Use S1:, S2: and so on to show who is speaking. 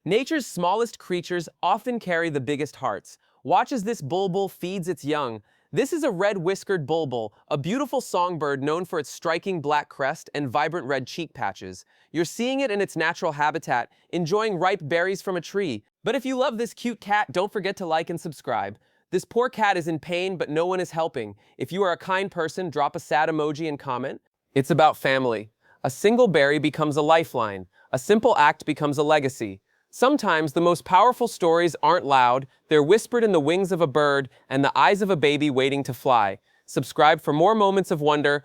S1: Nature's smallest creatures often carry the biggest hearts. Watch as this bulbul feeds its young. This is a red-whiskered bulbul, a beautiful songbird known for its striking black crest and vibrant red cheek patches. You're seeing it in its natural habitat, enjoying ripe berries from a tree. But if you love this cute cat, don't forget to like and subscribe. This poor cat is in pain, but no one is helping. If you are a kind person, drop a sad emoji and comment. It's about family. A single berry becomes a lifeline. A simple act becomes a legacy. Sometimes the most powerful stories aren't loud, they're whispered in the wings of a bird and the eyes of a baby waiting to fly. Subscribe for more moments of wonder.